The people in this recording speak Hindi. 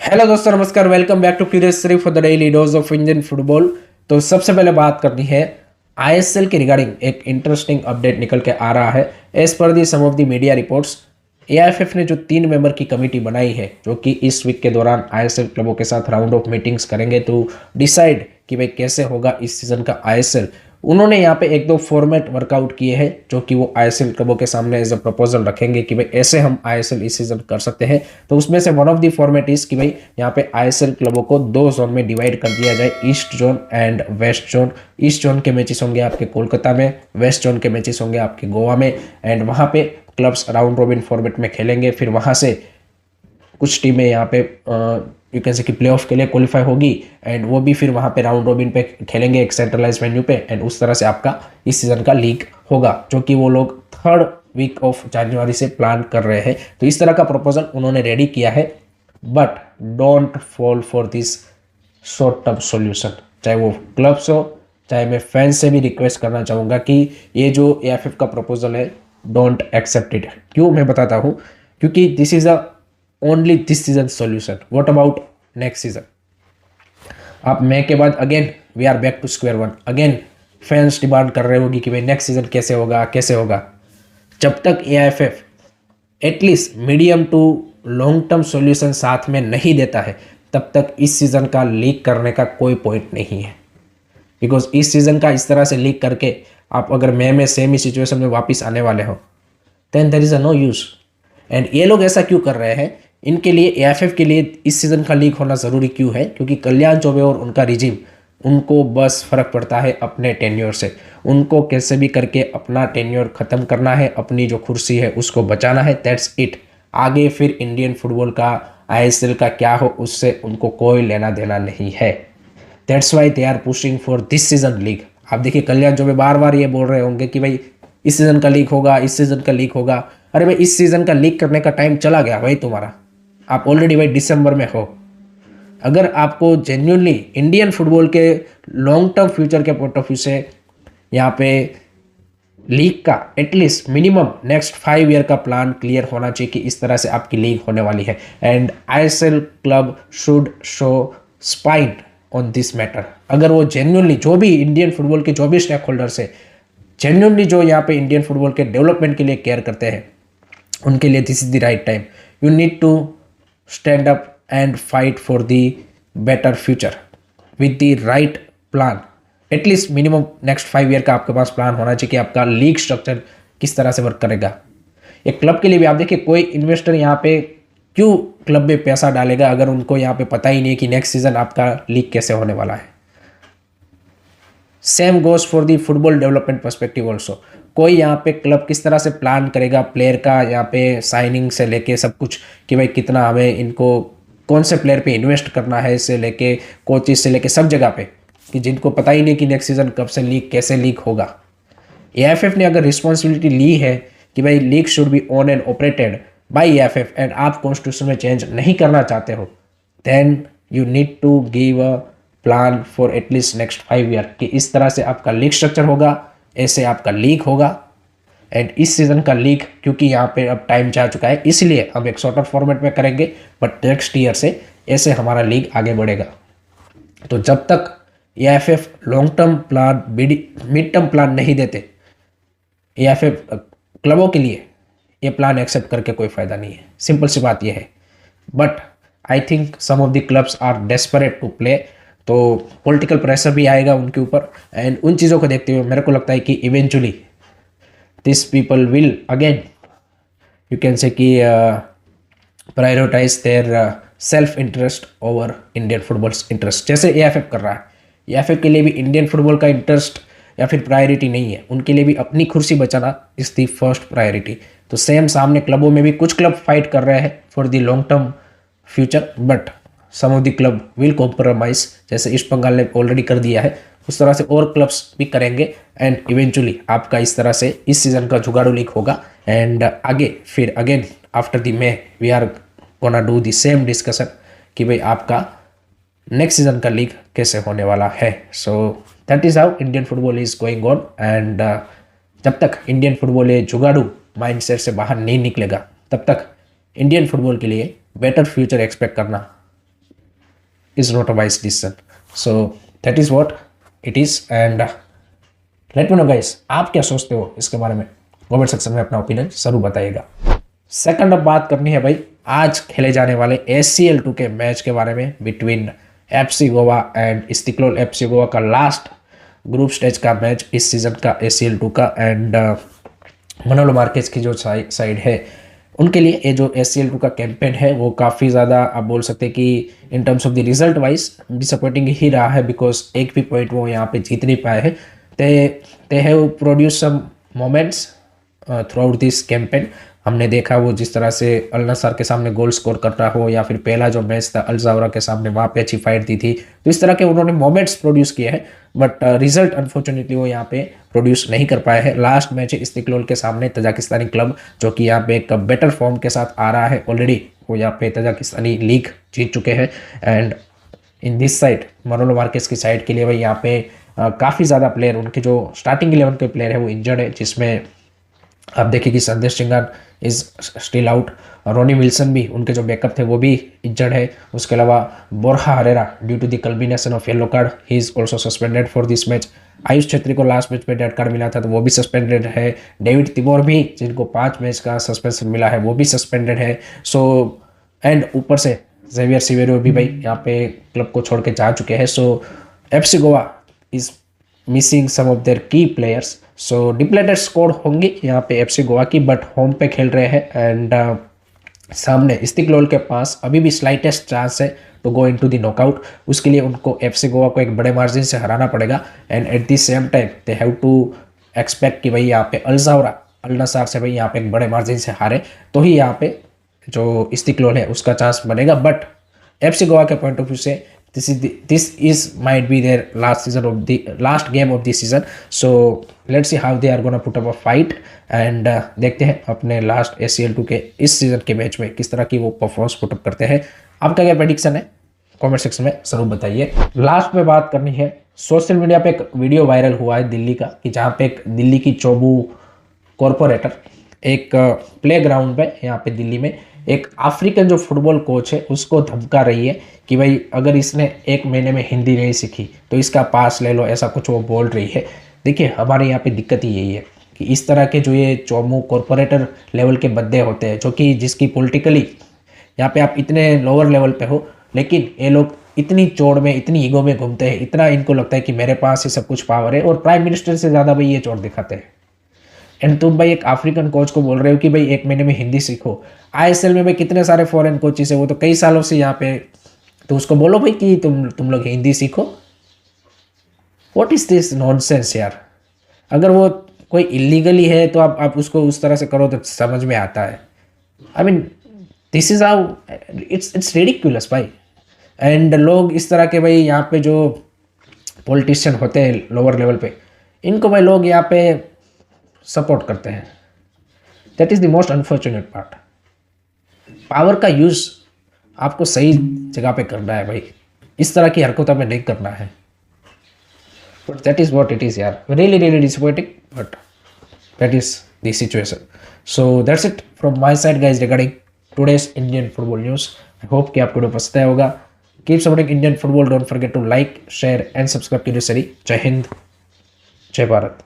हेलो दोस्तों, नमस्कार। Welcome back to curious Shri for the daily dose of Indian football. तो सबसे पहले बात करनी है आईएसएल के रिगार्डिंग एक इंटरेस्टिंग अपडेट निकल के आ रहा है। As per the some of the media reports, AIFF ने जो 3 मेंबर की कमेटी बनाई है जो कि इस वीक के दौरान आईएसएल क्लबों के साथ राउंड ऑफ मीटिंग्स करेंगे टू डिसाइड कि भाई कैसे होगा इस सीजन का आईएसएल। उन्होंने यहाँ पे एक दो फॉर्मेट वर्कआउट किए हैं जो कि वो आईएसएल क्लबों के सामने एज अ प्रपोजल रखेंगे कि भाई ऐसे हम आईएसएल इस सीजन कर सकते हैं। तो उसमें से one of the format is कि भाई यहाँ पे आईएसएल क्लबों को 2 जोन में डिवाइड कर दिया जाए, east zone and west zone. East zone के मैचेस होंगे आपके कोलकाता में, वेस्ट जोन के मैचेस होंगे आपके गोवा में, एंड वहाँ पे क्लब्स राउंड रॉबिन फॉर्मेट में खेलेंगे। फिर वहाँ से कुछ टीमें यहाँ पे यू कैन से कि प्लेऑफ के लिए क्वालिफाई होगी एंड वो भी फिर वहाँ पे राउंड रॉबिन पे खेलेंगे एक सेंट्रलाइज वेन्यू पे, एंड उस तरह से आपका इस सीजन का लीग होगा जो कि वो लोग 3rd वीक ऑफ जनवरी से प्लान कर रहे हैं। तो इस तरह का प्रपोजल उन्होंने रेडी किया है, but don't fall for this short term solution. चाहे वो क्लब्स हो, चाहे मैं फैंस से भी रिक्वेस्ट करना चाहूँगा कि ये जो एआईएफएफ का प्रपोजल है, डोंट एक्सेप्ट इट। क्यों मैं बताता हूँ, क्योंकि this is a only this season solution. What about next season? आप मई के बाद again we are back to square one. Again fans demand कर रहे होगी कि भाई नेक्स्ट सीजन कैसे होगा कैसे होगा। जब तक AIFF at least medium to long term solution साथ में नहीं देता है, तब तक इस सीजन का लीक करने का कोई पॉइंट नहीं है। बिकॉज इस सीजन का इस तरह से लीक करके आप अगर मई में सेम ही सिचुएशन में वापस आने वाले हो, then there is a no use. And ये लोग ऐसा क्यों कर रहे हैं? इनके लिए, एआईएफएफ के लिए इस सीजन का लीक होना ज़रूरी क्यों है? क्योंकि कल्याण चौबे और उनका रिजीम, उनको बस फर्क पड़ता है अपने टेन्योर से। उनको कैसे भी करके अपना टेन्योर ख़त्म करना है, अपनी जो कुर्सी है उसको बचाना है, दैट्स इट। आगे फिर इंडियन फुटबॉल का, आईएसएल का क्या हो, उससे उनको कोई लेना देना नहीं है। That's why they are pushing for this season league. आप देखिए कल्याण चौबे बार बार ये बोल रहे होंगे कि भाई इस सीजन का लीक होगा, इस सीजन का लीक होगा। अरे भाई, इस सीजन का लीक करने का टाइम चला गया भाई तुम्हारा। आप ऑलरेडी भाई दिसंबर में हो। अगर आपको जेन्युइनली इंडियन फुटबॉल के लॉन्ग टर्म फ्यूचर के पॉइंट ऑफ व्यू से यहाँ पे लीग का एटलीस्ट मिनिमम नेक्स्ट 5 ईयर का प्लान क्लियर होना चाहिए कि इस तरह से आपकी लीग होने वाली है। And ISL club should show spine on this matter. अगर वो जेन्युइनली, जो भी इंडियन फुटबॉल के जो भी स्टेक होल्डर्स है, जेन्युइनली जो यहाँ पे इंडियन फुटबॉल के डेवलपमेंट के लिए केयर करते हैं, उनके लिए this is the right time. You need to stand up and fight for the better future with the right plan. At least minimum next 5 year का आपके पास प्लान होना चाहिए कि आपका लीग स्ट्रक्चर किस तरह से वर्क करेगा। एक क्लब के लिए भी आप देखिए, कोई इन्वेस्टर यहाँ पे क्यों क्लब में पैसा डालेगा अगर उनको यहाँ पे पता ही नहीं है कि नेक्स्ट सीजन आपका लीग कैसे होने वाला है। Same goes for the football development perspective also. कोई यहाँ पे क्लब किस तरह से प्लान करेगा प्लेयर का, यहाँ पे साइनिंग से लेके सब कुछ, कि भाई कितना हमें इनको कौन से प्लेयर पे इन्वेस्ट करना है, इससे लेके कोचेस से लेके सब जगह पे, कि जिनको पता ही नहीं कि नेक्स्ट सीजन कब से लीग कैसे लीग होगा। एआईएफएफ ने अगर रिस्पॉन्सिबिलिटी ली है कि भाई league should be own and operated by AIFF, and आप कॉन्स्टिट्यूशन में चेंज नहीं करना चाहते हो, then you need to give a plan for at least next 5 year कि इस तरह से आपका लीग स्ट्रक्चर होगा, ऐसे आपका लीग होगा। एंड इस सीजन का लीग, क्योंकि यहाँ पे अब टाइम जा चुका है, इसलिए हम एक शॉर्टर फॉर्मेट में करेंगे, बट नेक्स्ट ईयर से ऐसे हमारा लीग आगे बढ़ेगा। तो जब तक AIFF long term plan, mid term plan नहीं देते, एआईएफएफ क्लबों के लिए ये प्लान एक्सेप्ट करके कोई फ़ायदा नहीं है। सिंपल सी बात ये है। But I think some of the clubs are desperate to play, तो पॉलिटिकल प्रेशर भी आएगा उनके ऊपर, एंड उन चीज़ों को देखते हुए मेरे को लगता है कि eventually this people will again, you can say कि prioritize their self interest over Indian football's interest, जैसे एआईएफएफ कर रहा है। एआईएफएफ के लिए भी इंडियन फुटबॉल का इंटरेस्ट या फिर प्रायोरिटी नहीं है, उनके लिए भी अपनी कुर्सी बचाना इज दी फर्स्ट प्रायोरिटी। तो सेम सामने क्लबों में भी कुछ क्लब फाइट कर रहे हैं for the long term future, but some of the club will compromise, जैसे ईस्ट बंगाल ने ऑलरेडी कर दिया है, उस तरह से और क्लब्स भी करेंगे। एंड इवेंचुअली आपका इस तरह से इस सीजन का जुगाड़ू लीग होगा, एंड आगे फिर again after the May we are gonna do the same discussion कि भाई आपका नेक्स्ट सीजन का लीग कैसे होने वाला है। So that is how Indian football is going on. And जब तक इंडियन फुटबॉल ये जुगाड़ू माइंडसेट से बाहर नहीं निकलेगा, तब तक इंडियन फुटबॉल के लिए बेटर फ्यूचर एक्सपेक्ट करना is not a wise decision. So that is what it is, and let me know guys, आप क्या सोचते हो इसके बारे में? कमेंट सेक्शन में अपना ओपिनियन जरूर बताइएगा। सेकंड अब बात करनी है भाई आज खेले जाने वाले ACL2 के मैच के बारे में between FC Goa and Esteghlal FC Goa का लास्ट ग्रुप स्टेज का मैच इस सीजन का ACL2 का, एंड मनोलो मार्केज की जो साइड है उनके लिए ये जो ACL2 का कैंपेन है वो काफ़ी ज़्यादा आप बोल सकते हैं कि in terms of the result wise disappointing ही रहा है, बिकॉज एक भी पॉइंट वो यहाँ पे जीत नहीं पाए हैं। they have produced some moments throughout this campaign। हमने देखा वो जिस तरह से अल नसर के सामने गोल स्कोर करता हो, या फिर पहला जो मैच था अल ज़ावरा के सामने वहाँ पे अच्छी फाइट दी थी, तो इस तरह के उन्होंने मोमेंट्स प्रोड्यूस किए हैं, बट रिजल्ट अनफॉर्चुनेटली वो यहाँ पे प्रोड्यूस नहीं कर पाए हैं। लास्ट मैच है इस्तिक्लाल के सामने, तजाकिस्तानी क्लब जो कि यहाँ पे एक बेटर फॉर्म के साथ आ रहा है ऑलरेडी, वो यहाँ पे तजाकिस्तानी लीग जीत चुके हैं। And in this side मनोलो Marquez की साइड के लिए भाई यहाँ पे काफ़ी ज़्यादा प्लेयर, उनके जो स्टार्टिंग 11 के प्लेयर है वो इंजर्ड है, जिसमें आप देखिए कि Sandesh Jhingan is still out, Ronney Willson भी उनके जो बैकअप थे वो भी इंजर्ड है। उसके अलावा Borja Herrera due to the combination of yellow card he is also suspended for this match. Ayush Chhetri को लास्ट मैच में रेड कार्ड मिला था तो वो भी सस्पेंडेड है। डेविड तिमोर भी, जिनको 5 मैच का सस्पेंशन मिला है, वो भी सस्पेंडेड है। सो एंड ऊपर से जेवियर सिवेरो भी भाई यहाँ पे क्लब को छोड़ के जा चुके हैं। So FC Goa is missing some of their key players. So depleted squad होंगी यहाँ पे FC गोवा की, बट होम पे खेल रहे हैं, एंड सामने इस्तिक्लाल के पास अभी भी स्लाइटेस्ट चांस है to go into the knockout. उसके लिए उनको FC गोवा को एक बड़े मार्जिन से हराना पड़ेगा, and at the same time they have to expect कि भाई यहाँ पे अल ज़ावरा अल नसर से भाई यहाँ पे एक बड़े मार्जिन से हारे तो ही यहाँ पे जो इस्तिक्लाल है उसका चांस बनेगा। बट FC गोवा के पॉइंट ऑफ व्यू से this is might be their last game of the season। So let's see how they are gonna put up a fight, and देखते हैं अपने लास्ट ACL2 के इस सीजन के मैच में किस तरह की वो परफॉर्मेंस पुट अप करते हैं। आपका क्या प्रेडिक्शन है कमेंट सेक्शन में जरूर बताइए। लास्ट में बात करनी है, सोशल मीडिया पे एक वीडियो वायरल हुआ है दिल्ली का, कि जहाँ पे एक दिल्ली की चोबू कॉरपोरेटर एक प्ले ग्राउंड पे यहाँ पे दिल्ली में एक अफ्रीकन जो फुटबॉल कोच है उसको धमका रही है कि भाई अगर इसने 1 महीने में हिंदी नहीं सीखी तो इसका पास ले लो, ऐसा कुछ वो बोल रही है। देखिए हमारे यहाँ पे दिक्कत ही यही है कि इस तरह के जो ये चोमू कॉरपोरेटर लेवल के बंदे होते हैं, जो कि जिसकी पॉलिटिकली यहाँ पे आप इतने लोअर लेवल पे हो, लेकिन ये लोग इतनी चोड़ में, इतनी ईगो में घूमते हैं, इतना इनको लगता है कि मेरे पास ही सब कुछ पावर है, और प्राइम मिनिस्टर से ज़्यादा भाई ये चोड़ दिखाते हैं। एंड तुम भाई एक अफ्रीकन कोच को बोल रहे हो कि भाई 1 महीने में हिंदी सीखो। ISL में भाई कितने सारे फॉरेन कोचेस है, वो तो कई सालों से यहाँ पे, तो उसको बोलो भाई कि तुम लोग हिंदी सीखो। व्हाट इज दिस नॉनसेंस यार। अगर वो कोई इलीगली है तो आप उसको उस तरह से करो तो समझ में आता है। I mean this is how it's ridiculous भाई। एंड लोग इस तरह के भाई यहाँ पे जो पॉलिटिशियन होते हैं लोअर लेवल पे, इनको भाई लोग यहाँ पे सपोर्ट करते हैं। That is the most unfortunate part. Power का यूज़ आपको सही जगह पे करना है भाई, इस तरह की हरकतों में नहीं करना है। But that is what it is यार, really really disappointing, but that is the situation. So that's it from my side guys regarding today's Indian football news. I hope कि आपको वीडियो पसंद आया होगा। Keep supporting Indian football, don't forget to like, share and subscribe to this series. जय हिंद, जय भारत।